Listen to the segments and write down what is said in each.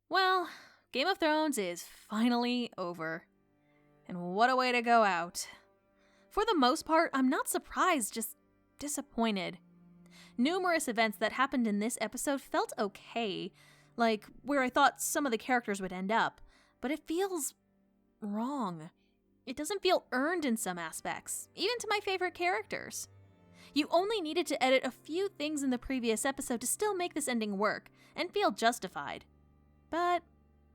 Well, Game of Thrones is finally over. And what a way to go out. For the most part, I'm not surprised, just disappointed. Numerous events that happened in this episode felt okay, like where I thought some of the characters would end up, but it feels wrong. It doesn't feel earned in some aspects, even to my favorite characters. You only needed to edit a few things in the previous episode to still make this ending work and feel justified. But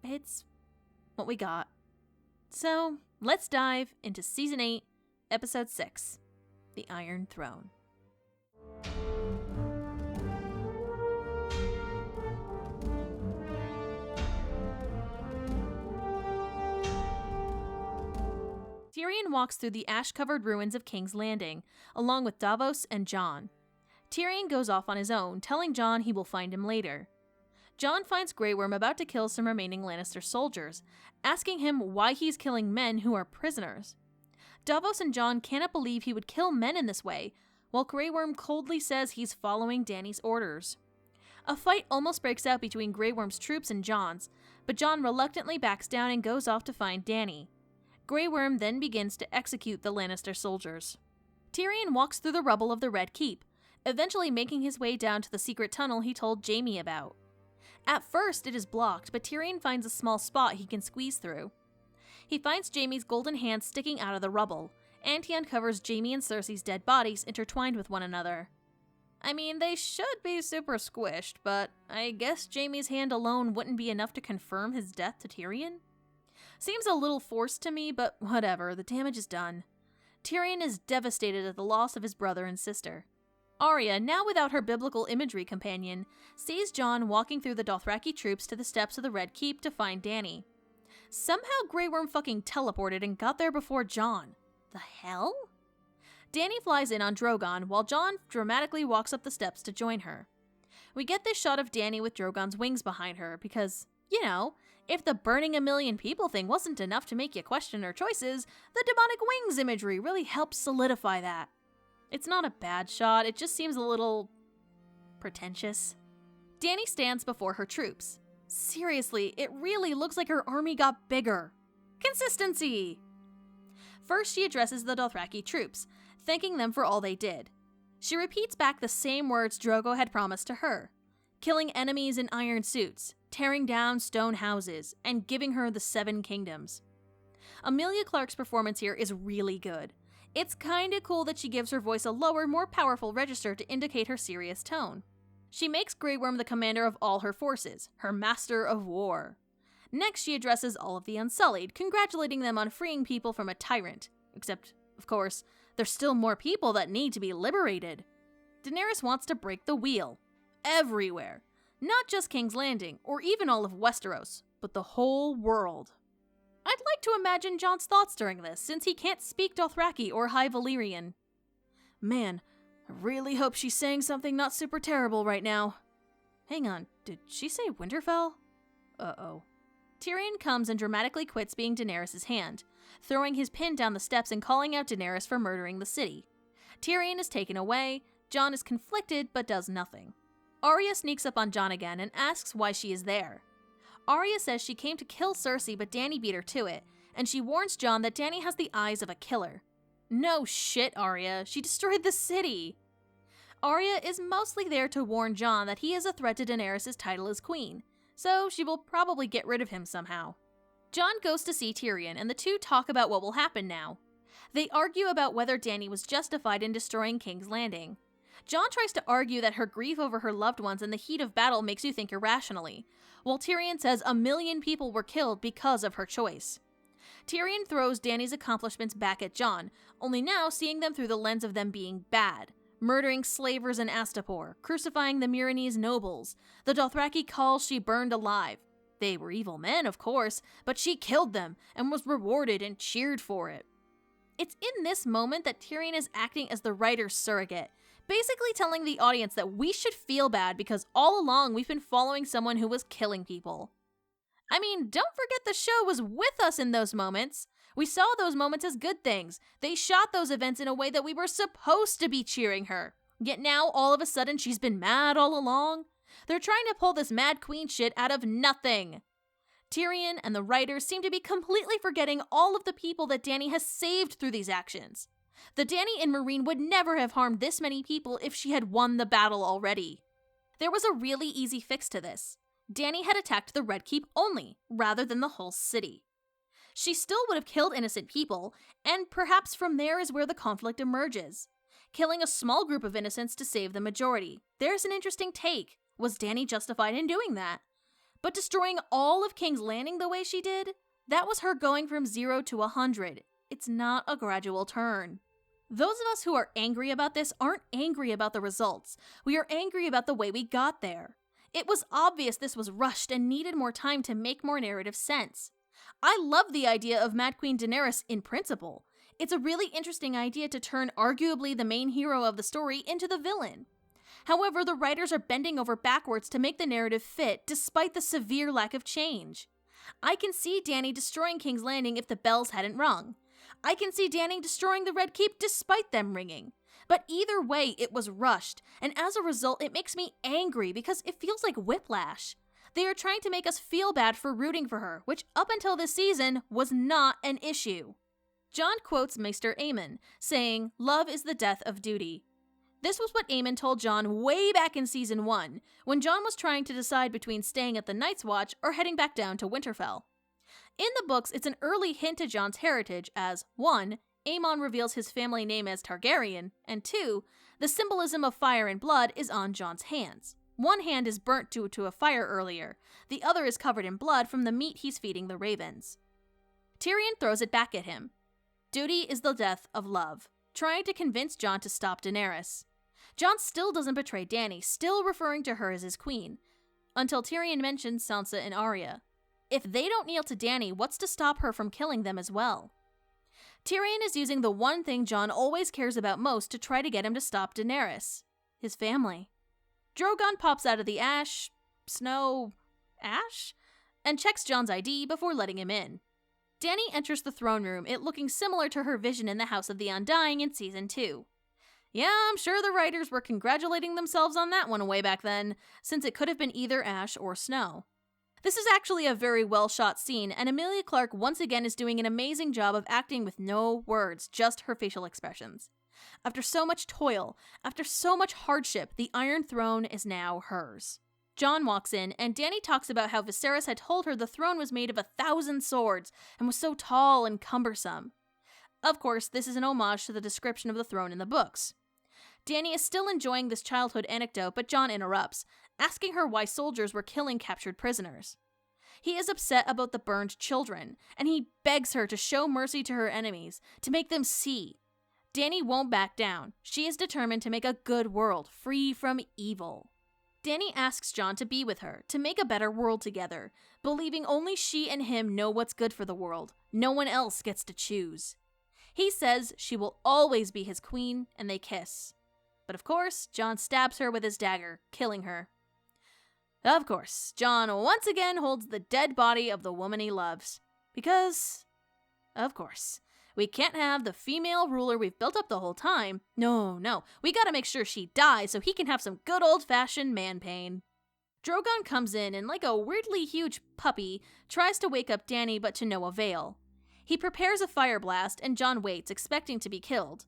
it's what we got. So let's dive into Season 8, Episode 6, The Iron Throne. Tyrion walks through the ash-covered ruins of King's Landing, along with Davos and Jon. Tyrion goes off on his own, telling Jon he will find him later. Jon finds Grey Worm about to kill some remaining Lannister soldiers, asking him why he's killing men who are prisoners. Davos and Jon cannot believe he would kill men in this way, while Grey Worm coldly says he's following Dany's orders. A fight almost breaks out between Grey Worm's troops and Jon's, but Jon reluctantly backs down and goes off to find Dany. Grey Worm then begins to execute the Lannister soldiers. Tyrion walks through the rubble of the Red Keep, eventually making his way down to the secret tunnel he told Jaime about. At first, it is blocked, but Tyrion finds a small spot he can squeeze through. He finds Jaime's golden hand sticking out of the rubble, and he uncovers Jaime and Cersei's dead bodies intertwined with one another. I mean, they should be super squished, but I guess Jaime's hand alone wouldn't be enough to confirm his death to Tyrion? Seems a little forced to me, but whatever, the damage is done. Tyrion is devastated at the loss of his brother and sister. Arya, now without her biblical imagery companion, sees Jon walking through the Dothraki troops to the steps of the Red Keep to find Dany. Somehow Grey Worm fucking teleported and got there before Jon. The hell? Dany flies in on Drogon while Jon dramatically walks up the steps to join her. We get this shot of Dany with Drogon's wings behind her because, you know, if the burning a million people thing wasn't enough to make you question her choices, the demonic wings imagery really helps solidify that. It's not a bad shot, it just seems a little pretentious. Dany stands before her troops. Seriously, it really looks like her army got bigger. Consistency! First, she addresses the Dothraki troops, thanking them for all they did. She repeats back the same words Drogo had promised to her, killing enemies in iron suits, tearing down stone houses, and giving her the 7 kingdoms. Emilia Clarke's performance here is really good. It's kinda cool that she gives her voice a lower, more powerful register to indicate her serious tone. She makes Grey Worm the commander of all her forces, her master of war. Next, she addresses all of the Unsullied, congratulating them on freeing people from a tyrant. Except, of course, there's still more people that need to be liberated. Daenerys wants to break the wheel. Everywhere. Not just King's Landing, or even all of Westeros, but the whole world. I'd like to imagine Jon's thoughts during this, since he can't speak Dothraki or High Valyrian. Man, I really hope she's saying something not super terrible right now. Hang on, did she say Winterfell? Uh-oh. Tyrion comes and dramatically quits being Daenerys' hand, throwing his pin down the steps and calling out Daenerys for murdering the city. Tyrion is taken away, Jon is conflicted but does nothing. Arya sneaks up on Jon again and asks why she is there. Arya says she came to kill Cersei, but Dany beat her to it, and she warns Jon that Dany has the eyes of a killer. No shit, Arya. She destroyed the city. Arya is mostly there to warn Jon that he is a threat to Daenerys' title as queen, so she will probably get rid of him somehow. Jon goes to see Tyrion, and the two talk about what will happen now. They argue about whether Dany was justified in destroying King's Landing. Jon tries to argue that her grief over her loved ones in the heat of battle makes you think irrationally, while Tyrion says 1 million people were killed because of her choice. Tyrion throws Dany's accomplishments back at Jon, only now seeing them through the lens of them being bad, murdering slavers in Astapor, crucifying the Myronese nobles, the Dothraki Khal she burned alive. They were evil men, of course, but she killed them and was rewarded and cheered for it. It's in this moment that Tyrion is acting as the writer's surrogate, basically telling the audience that we should feel bad because all along we've been following someone who was killing people. I mean, don't forget the show was with us in those moments. We saw those moments as good things. They shot those events in a way that we were supposed to be cheering her. Yet now, all of a sudden, she's been mad all along. They're trying to pull this mad queen shit out of nothing. Tyrion and the writers seem to be completely forgetting all of the people that Dany has saved through these actions. The Dany in Meereen would never have harmed this many people if she had won the battle already. There was a really easy fix to this. Dany had attacked the Red Keep only, rather than the whole city. She still would have killed innocent people, and perhaps from there is where the conflict emerges. Killing a small group of innocents to save the majority. There's an interesting take. Was Dany justified in doing that? But destroying all of King's Landing the way she did? That was her going from 0 to 100. It's not a gradual turn. Those of us who are angry about this aren't angry about the results. We are angry about the way we got there. It was obvious this was rushed and needed more time to make more narrative sense. I love the idea of Mad Queen Daenerys in principle. It's a really interesting idea to turn arguably the main hero of the story into the villain. However, the writers are bending over backwards to make the narrative fit, despite the severe lack of change. I can see Dany destroying King's Landing if the bells hadn't rung. I can see Dany destroying the Red Keep despite them ringing. But either way, it was rushed, and as a result, it makes me angry because it feels like whiplash. They are trying to make us feel bad for rooting for her, which up until this season was not an issue. Jon quotes Maester Aemon, saying, "Love is the death of duty." This was what Aemon told Jon way back in Season 1, when Jon was trying to decide between staying at the Night's Watch or heading back down to Winterfell. In the books, it's an early hint to Jon's heritage as, 1, Aemon reveals his family name as Targaryen, and 2, the symbolism of fire and blood is on Jon's hands. One hand is burnt due to a fire earlier, the other is covered in blood from the meat he's feeding the ravens. Tyrion throws it back at him. Duty is the death of love, trying to convince Jon to stop Daenerys. Jon still doesn't betray Dany, still referring to her as his queen, until Tyrion mentions Sansa and Arya. If they don't kneel to Dany, what's to stop her from killing them as well? Tyrion is using the one thing Jon always cares about most to try to get him to stop Daenerys. His family. Drogon pops out of the ash, and checks Jon's ID before letting him in. Dany enters the throne room, it looking similar to her vision in the House of the Undying in Season 2. Yeah, I'm sure the writers were congratulating themselves on that one way back then, since it could have been either ash or snow. This is actually a very well-shot scene, and Emilia Clarke once again is doing an amazing job of acting with no words, just her facial expressions. After so much toil, after so much hardship, the Iron Throne is now hers. Jon walks in, and Dany talks about how Viserys had told her the throne was made of 1,000 swords and was so tall and cumbersome. Of course, this is an homage to the description of the throne in the books. Dany is still enjoying this childhood anecdote, but Jon interrupts, asking her why soldiers were killing captured prisoners. He is upset about the burned children, and he begs her to show mercy to her enemies, to make them see. Dany won't back down. She is determined to make a good world, free from evil. Dany asks Jon to be with her, to make a better world together, believing only she and him know what's good for the world. No one else gets to choose. He says she will always be his queen, and they kiss. But of course, Jon stabs her with his dagger, killing her. Of course, Jon once again holds the dead body of the woman he loves. Because, of course, we can't have the female ruler we've built up the whole time. No, we gotta make sure she dies so he can have some good old-fashioned man pain. Drogon comes in and, like a weirdly huge puppy, tries to wake up Dany but to no avail. He prepares a fire blast and Jon waits, expecting to be killed.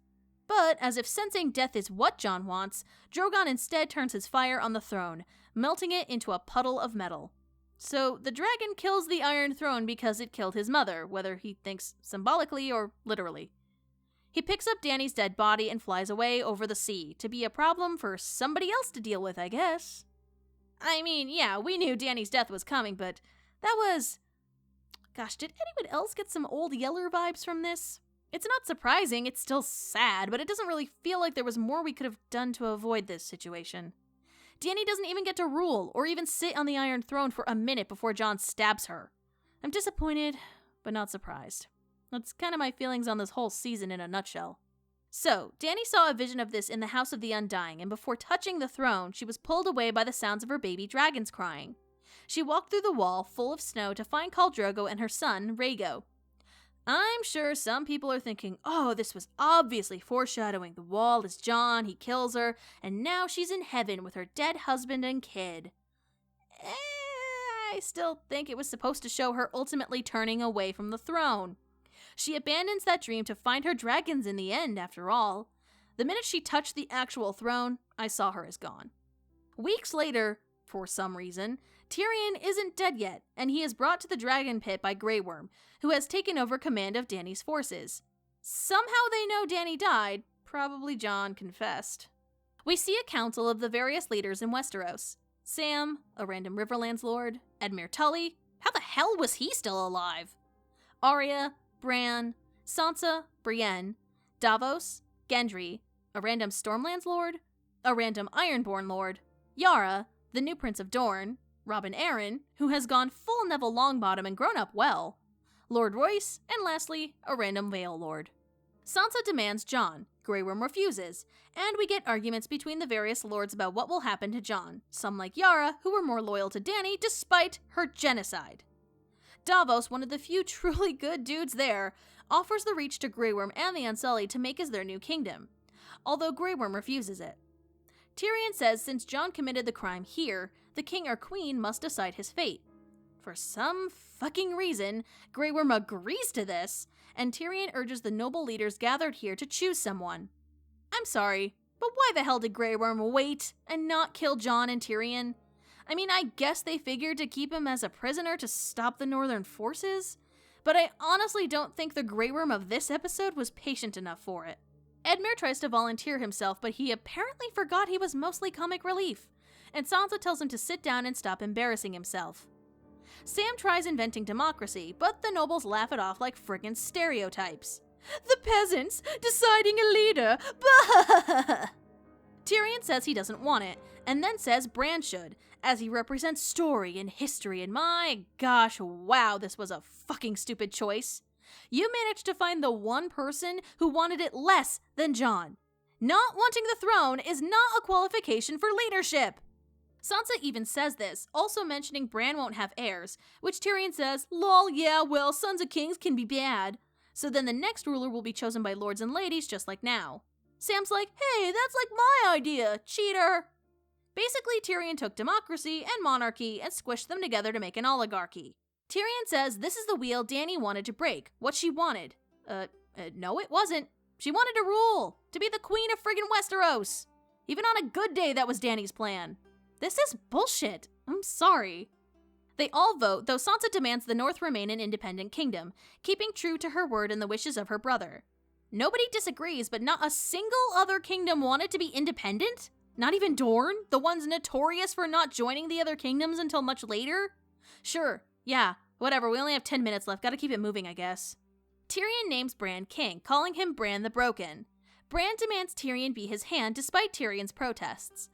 But, as if sensing death is what Jon wants, Drogon instead turns his fire on the throne, melting it into a puddle of metal. So, the dragon kills the Iron Throne because it killed his mother, whether he thinks symbolically or literally. He picks up Dany's dead body and flies away over the sea, to be a problem for somebody else to deal with, I guess. I mean, yeah, we knew Dany's death was coming, but that was... Gosh, did anyone else get some Old Yeller vibes from this? It's not surprising, it's still sad, but it doesn't really feel like there was more we could have done to avoid this situation. Dany doesn't even get to rule, or even sit on the Iron Throne for a minute before Jon stabs her. I'm disappointed, but not surprised. That's kind of my feelings on this whole season in a nutshell. So, Dany saw a vision of this in the House of the Undying, and before touching the throne, she was pulled away by the sounds of her baby dragons crying. She walked through the wall, full of snow, to find Khal Drogo and her son, Rhaego. I'm sure some people are thinking, oh, this was obviously foreshadowing. The wall is Jon, he kills her, and now she's in heaven with her dead husband and kid. I still think it was supposed to show her ultimately turning away from the throne. She abandons that dream to find her dragons in the end, after all. The minute she touched the actual throne, I saw her as gone. Weeks later, for some reason, Tyrion isn't dead yet, and he is brought to the dragon pit by Grey Worm, who has taken over command of Dany's forces. Somehow they know Dany died, probably Jon confessed. We see a council of the various leaders in Westeros. Sam, a random Riverlands lord, Edmure Tully, how the hell was he still alive? Arya, Bran, Sansa, Brienne, Davos, Gendry, a random Stormlands lord, a random Ironborn lord, Yara, the new Prince of Dorne, Robin Arryn, who has gone full Neville Longbottom and grown up well, Lord Royce, and lastly, a random Vale lord. Sansa demands Jon, Grey Worm refuses, and we get arguments between the various lords about what will happen to Jon, some like Yara, who were more loyal to Dany despite her genocide. Davos, one of the few truly good dudes there, offers the Reach to Grey Worm and the Unsullied to make as their new kingdom, although Grey Worm refuses it. Tyrion says since Jon committed the crime here, the king or queen must decide his fate. For some fucking reason, Grey Worm agrees to this, and Tyrion urges the noble leaders gathered here to choose someone. I'm sorry, but why the hell did Grey Worm wait and not kill Jon and Tyrion? I mean, I guess they figured to keep him as a prisoner to stop the northern forces, but I honestly don't think the Grey Worm of this episode was patient enough for it. Edmure tries to volunteer himself, but he apparently forgot he was mostly comic relief, and Sansa tells him to sit down and stop embarrassing himself. Sam tries inventing democracy, but the nobles laugh it off like friggin' stereotypes. The peasants deciding a leader, bah! Tyrion says he doesn't want it, and then says Bran should, as he represents story and history, and my gosh, wow, this was a fucking stupid choice. You managed to find the one person who wanted it less than Jon. Not wanting the throne is not a qualification for leadership. Sansa even says this, also mentioning Bran won't have heirs, which Tyrion says, lol, yeah, well, sons of kings can be bad. So then the next ruler will be chosen by lords and ladies just like now. Sam's like, hey, that's like my idea, cheater. Basically, Tyrion took democracy and monarchy and squished them together to make an oligarchy. Tyrion says this is the wheel Dany wanted to break, what she wanted. No it wasn't. She wanted to rule, to be the queen of friggin' Westeros. Even on a good day, that was Dany's plan. This is bullshit. I'm sorry. They all vote, though Sansa demands the North remain an independent kingdom, keeping true to her word and the wishes of her brother. Nobody disagrees, but not a single other kingdom wanted to be independent? Not even Dorne, the ones notorious for not joining the other kingdoms until much later? Sure, yeah, whatever, we only have 10 minutes left, gotta keep it moving, I guess. Tyrion names Bran king, calling him Bran the Broken. Bran demands Tyrion be his hand despite Tyrion's protests.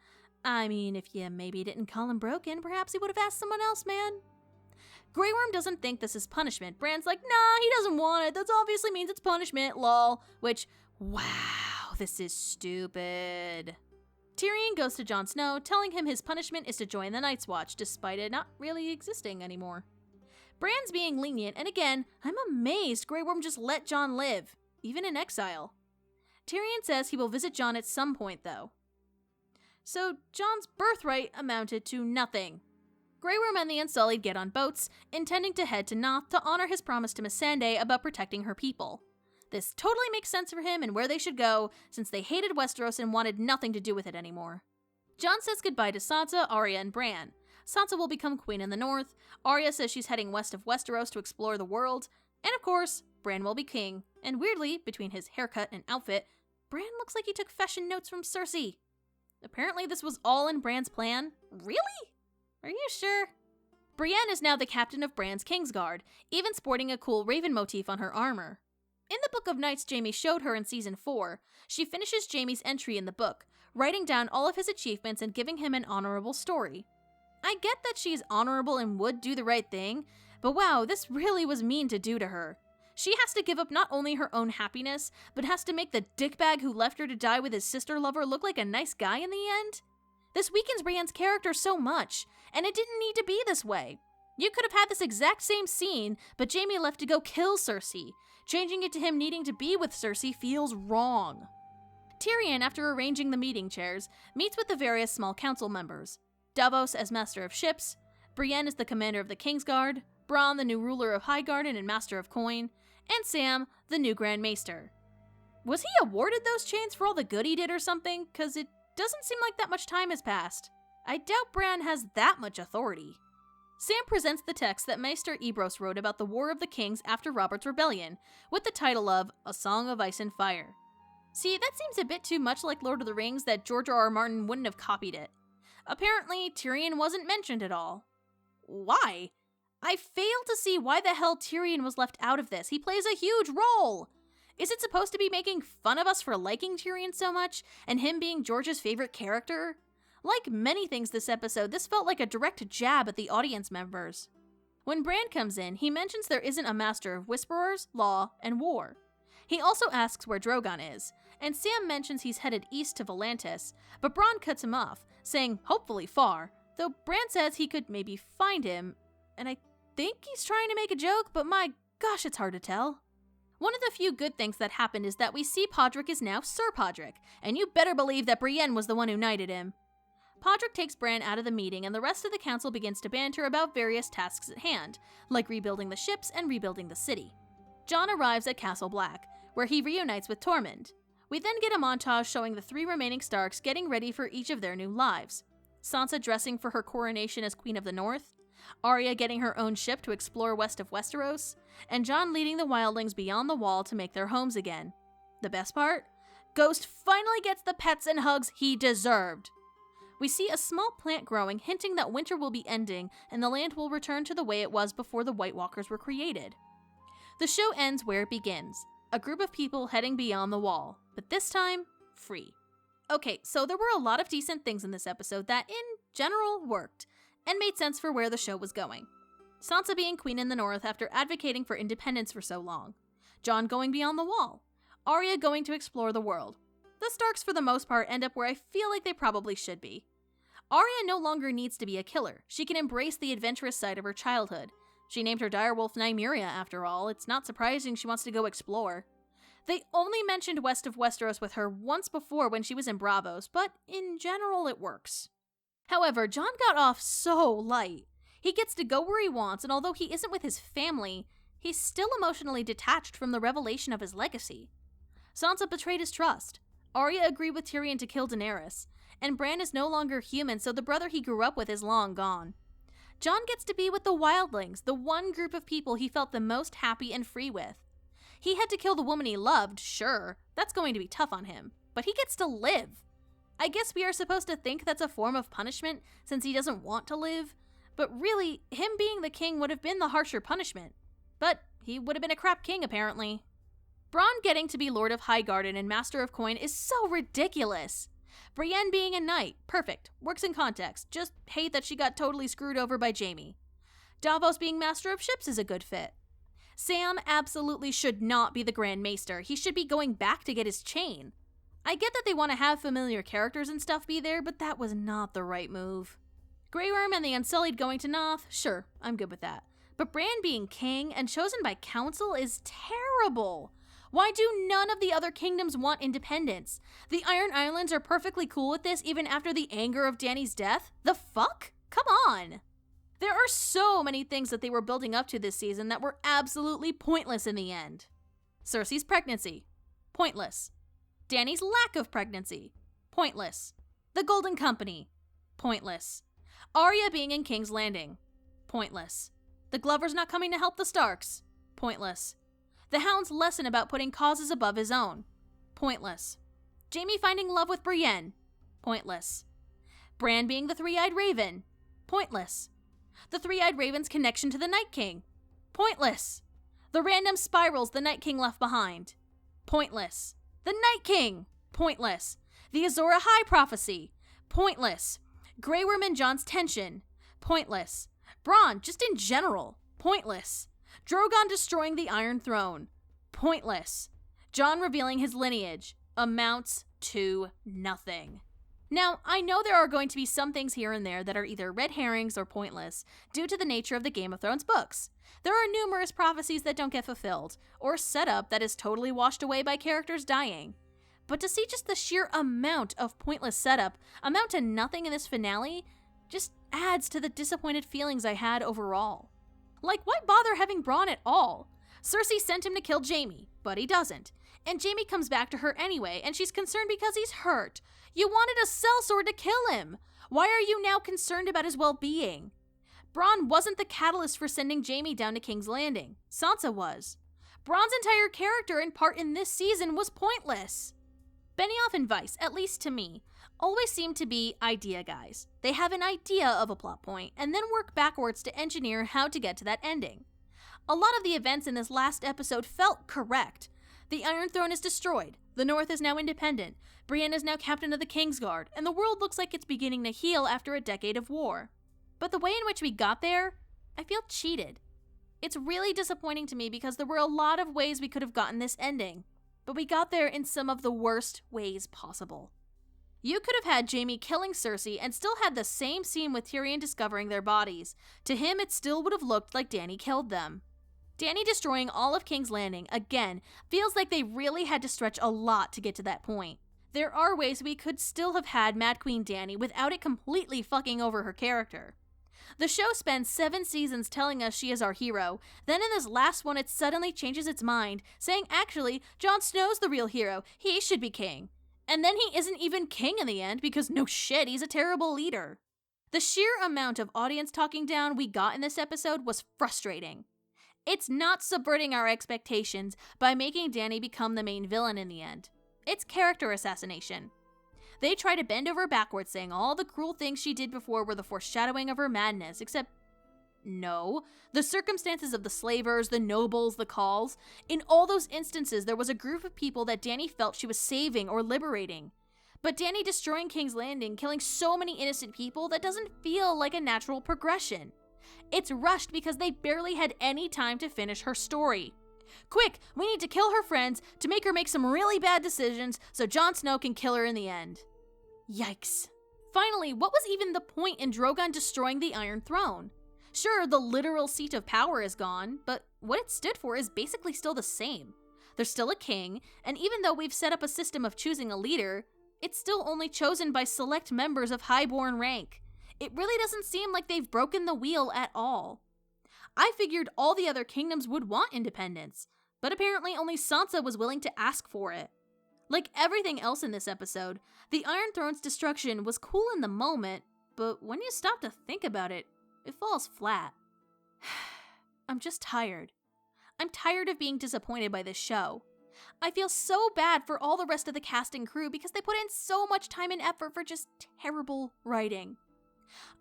I mean, if you maybe didn't call him broken, perhaps he would have asked someone else, man. Grey Worm doesn't think this is punishment. Bran's like, nah, he doesn't want it. That obviously means it's punishment, lol. Which, wow, this is stupid. Tyrion goes to Jon Snow, telling him his punishment is to join the Night's Watch, despite it not really existing anymore. Bran's being lenient, and again, I'm amazed Grey Worm just let Jon live, even in exile. Tyrion says he will visit Jon at some point, though. So Jon's birthright amounted to nothing. Grey Worm and the Unsullied get on boats, intending to head to Noth to honor his promise to Missandei about protecting her people. This totally makes sense for him and where they should go, since they hated Westeros and wanted nothing to do with it anymore. Jon says goodbye to Sansa, Arya, and Bran. Sansa will become queen in the north, Arya says she's heading west of Westeros to explore the world, and of course, Bran will be king, and weirdly, between his haircut and outfit, Bran looks like he took fashion notes from Cersei. Apparently this was all in Bran's plan. Really? Are you sure? Brienne is now the captain of Bran's Kingsguard, even sporting a cool raven motif on her armor. In the Book of Nights Jaime showed her in Season 4, she finishes Jaime's entry in the book, writing down all of his achievements and giving him an honorable story. I get that she's honorable and would do the right thing, but wow, this really was mean to do to her. She has to give up not only her own happiness, but has to make the dickbag who left her to die with his sister lover look like a nice guy in the end? This weakens Brienne's character so much, and it didn't need to be this way. You could have had this exact same scene, but Jaime left to go kill Cersei. Changing it to him needing to be with Cersei feels wrong. Tyrion, after arranging the meeting chairs, meets with the various small council members. Davos as master of ships, Brienne is the commander of the Kingsguard, Bronn the new ruler of Highgarden and master of coin, and Sam the new Grand Maester. Was he awarded those chains for all the good he did or something? Cause it doesn't seem like that much time has passed. I doubt Bran has that much authority. Sam presents the text that Maester Ebrose wrote about the War of the Kings after Robert's Rebellion, with the title of A Song of Ice and Fire. See, that seems a bit too much like Lord of the Rings that George R.R. Martin wouldn't have copied it. Apparently, Tyrion wasn't mentioned at all. Why? I fail to see why the hell Tyrion was left out of this. He plays a huge role! Is it supposed to be making fun of us for liking Tyrion so much, and him being George's favorite character? Like many things this episode, this felt like a direct jab at the audience members. When Bran comes in, he mentions there isn't a master of whisperers, law, and war. He also asks where Drogon is, and Sam mentions he's headed east to Volantis, but Bronn cuts him off, saying hopefully far, though Bran says he could maybe find him, and I think he's trying to make a joke, but my gosh, it's hard to tell. One of the few good things that happened is that we see Podrick is now Sir Podrick, and you better believe that Brienne was the one who knighted him. Podrick takes Bran out of the meeting, and the rest of the council begins to banter about various tasks at hand, like rebuilding the ships and rebuilding the city. Jon arrives at Castle Black, where he reunites with Tormund. We then get a montage showing the 3 remaining Starks getting ready for each of their new lives. Sansa dressing for her coronation as Queen of the North, Arya getting her own ship to explore west of Westeros, and Jon leading the wildlings beyond the wall to make their homes again. The best part? Ghost finally gets the pets and hugs he deserved. We see a small plant growing, hinting that winter will be ending and the land will return to the way it was before the White Walkers were created. The show ends where it begins, a group of people heading beyond the wall, but this time, free. Okay, so there were a lot of decent things in this episode that, in general, worked, and made sense for where the show was going. Sansa being queen in the north after advocating for independence for so long, Jon going beyond the wall, Arya going to explore the world. The Starks, for the most part, end up where I feel like they probably should be. Arya no longer needs to be a killer. She can embrace the adventurous side of her childhood. She named her direwolf Nymeria, after all. It's not surprising she wants to go explore. They only mentioned west of Westeros with her once before when she was in Braavos, but in general it works. However, Jon got off so light. He gets to go where he wants, and although he isn't with his family, he's still emotionally detached from the revelation of his legacy. Sansa betrayed his trust. Arya agreed with Tyrion to kill Daenerys, and Bran is no longer human, so the brother he grew up with is long gone. Jon gets to be with the wildlings, the one group of people he felt the most happy and free with. He had to kill the woman he loved, sure, that's going to be tough on him, but he gets to live. I guess we are supposed to think that's a form of punishment, since he doesn't want to live, but really, him being the king would have been the harsher punishment. But he would have been a crap king, apparently. Bronn getting to be Lord of Highgarden and Master of Coin is so ridiculous. Brienne being a knight, perfect, works in context, just hate that she got totally screwed over by Jaime. Davos being Master of Ships is a good fit. Sam absolutely should not be the Grand Maester, he should be going back to get his chain. I get that they want to have familiar characters and stuff be there, but that was not the right move. Grey Worm and the Unsullied going to Noth, sure, I'm good with that. But Bran being king and chosen by council is terrible. Why do none of the other kingdoms want independence? The Iron Islands are perfectly cool with this even after the anger of Dany's death? The fuck? Come on! There are so many things that they were building up to this season that were absolutely pointless in the end. Cersei's pregnancy. Pointless. Dany's lack of pregnancy. Pointless. The Golden Company. Pointless. Arya being in King's Landing. Pointless. The Glovers not coming to help the Starks. Pointless. The Hound's lesson about putting causes above his own. Pointless. Jaime finding love with Brienne. Pointless. Bran being the Three-Eyed Raven. Pointless. The Three-Eyed Raven's connection to the Night King. Pointless. The random spirals the Night King left behind. Pointless. The Night King. Pointless. The Azor Ahai prophecy. Pointless. Grey Worm and Jon's tension. Pointless. Bronn, just in general. Pointless. Drogon destroying the Iron Throne. Pointless. Jon revealing his lineage. Amounts to nothing. Now, I know there are going to be some things here and there that are either red herrings or pointless, due to the nature of the Game of Thrones books. There are numerous prophecies that don't get fulfilled, or setup that is totally washed away by characters dying. But to see just the sheer amount of pointless setup amount to nothing in this finale just adds to the disappointed feelings I had overall. Like, why bother having Bronn at all? Cersei sent him to kill Jaime, but he doesn't. And Jaime comes back to her anyway, and she's concerned because he's hurt. You wanted a sellsword to kill him. Why are you now concerned about his well-being? Bronn wasn't the catalyst for sending Jaime down to King's Landing. Sansa was. Bronn's entire character and part in this season was pointless. Benioff and Vice, at least to me, always seem to be idea guys. They have an idea of a plot point and then work backwards to engineer how to get to that ending. A lot of the events in this last episode felt correct. The Iron Throne is destroyed, the North is now independent, Brienne is now captain of the Kingsguard, and the world looks like it's beginning to heal after a decade of war. But the way in which we got there, I feel cheated. It's really disappointing to me because there were a lot of ways we could have gotten this ending, but we got there in some of the worst ways possible. You could have had Jaime killing Cersei and still had the same scene with Tyrion discovering their bodies. To him, it still would have looked like Dany killed them. Dany destroying all of King's Landing, again, feels like they really had to stretch a lot to get to that point. There are ways we could still have had Mad Queen Dany without it completely fucking over her character. The show spends 7 seasons telling us she is our hero, then in this last one it suddenly changes its mind, saying actually, Jon Snow's the real hero, he should be king. And then he isn't even king in the end because no shit, he's a terrible leader. The sheer amount of audience talking down we got in this episode was frustrating. It's not subverting our expectations by making Dany become the main villain in the end. It's character assassination. They try to bend over backwards saying all the cruel things she did before were the foreshadowing of her madness, except no. The circumstances of the slavers, the nobles, the calls, in all those instances there was a group of people that Dany felt she was saving or liberating. But Dany destroying King's Landing, killing so many innocent people, that doesn't feel like a natural progression. It's rushed because they barely had any time to finish her story. Quick, we need to kill her friends to make her make some really bad decisions so Jon Snow can kill her in the end. Yikes. Finally, what was even the point in Drogon destroying the Iron Throne? Sure, the literal seat of power is gone, but what it stood for is basically still the same. There's still a king, and even though we've set up a system of choosing a leader, it's still only chosen by select members of highborn rank. It really doesn't seem like they've broken the wheel at all. I figured all the other kingdoms would want independence, but apparently only Sansa was willing to ask for it. Like everything else in this episode, the Iron Throne's destruction was cool in the moment, but when you stop to think about it, it falls flat. I'm just tired. I'm tired of being disappointed by this show. I feel so bad for all the rest of the cast and crew because they put in so much time and effort for just terrible writing.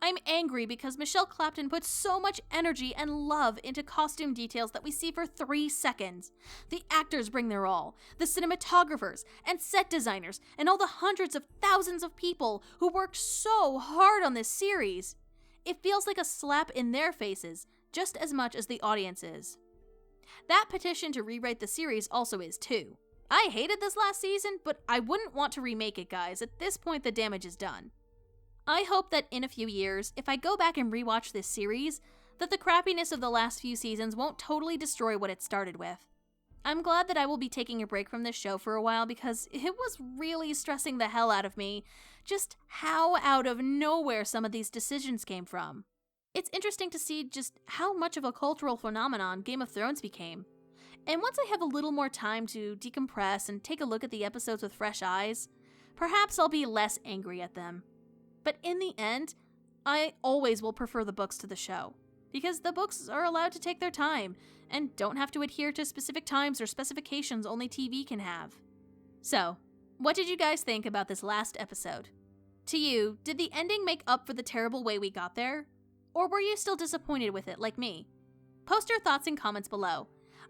I'm angry because Michelle Clapton put so much energy and love into costume details that we see for 3 seconds. The actors bring their all, the cinematographers and set designers, and all the hundreds of thousands of people who worked so hard on this series. It feels like a slap in their faces, just as much as the audience is. That petition to rewrite the series also is too. I hated this last season, but I wouldn't want to remake it, guys. At this point, the damage is done. I hope that in a few years, if I go back and rewatch this series, that the crappiness of the last few seasons won't totally destroy what it started with. I'm glad that I will be taking a break from this show for a while because it was really stressing the hell out of me just how out of nowhere some of these decisions came from. It's interesting to see just how much of a cultural phenomenon Game of Thrones became. And once I have a little more time to decompress and take a look at the episodes with fresh eyes, perhaps I'll be less angry at them. But in the end, I always will prefer the books to the show, because the books are allowed to take their time and don't have to adhere to specific times or specifications only TV can have. So, what did you guys think about this last episode? To you, did the ending make up for the terrible way we got there? Or were you still disappointed with it like me? Post your thoughts and comments below.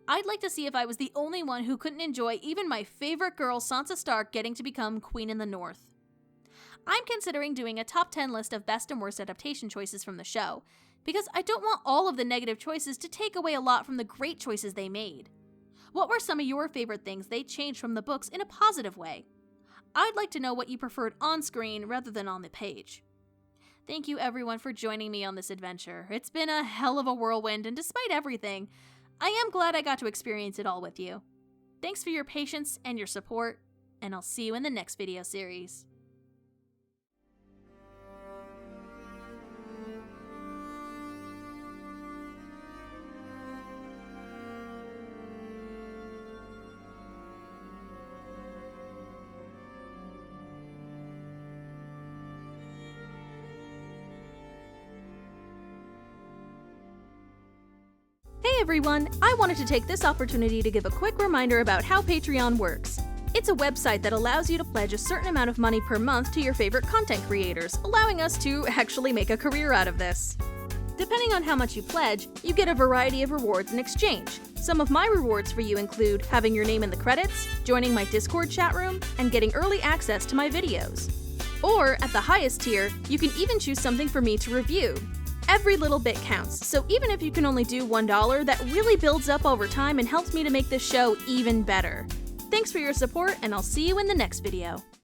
I'd like to see if I was the only one who couldn't enjoy even my favorite girl Sansa Stark getting to become Queen in the North. I'm considering doing a top 10 list of best and worst adaptation choices from the show, because I don't want all of the negative choices to take away a lot from the great choices they made. What were some of your favorite things they changed from the books in a positive way? I'd like to know what you preferred on screen rather than on the page. Thank you everyone for joining me on this adventure. It's been a hell of a whirlwind, and despite everything, I am glad I got to experience it all with you. Thanks for your patience and your support, and I'll see you in the next video series. Hey everyone! I wanted to take this opportunity to give a quick reminder about how Patreon works. It's a website that allows you to pledge a certain amount of money per month to your favorite content creators, allowing us to actually make a career out of this. Depending on how much you pledge, you get a variety of rewards in exchange. Some of my rewards for you include having your name in the credits, joining my Discord chat room, and getting early access to my videos. Or, at the highest tier, you can even choose something for me to review. Every little bit counts, so even if you can only do $1, that really builds up over time and helps me to make this show even better. Thanks for your support, and I'll see you in the next video.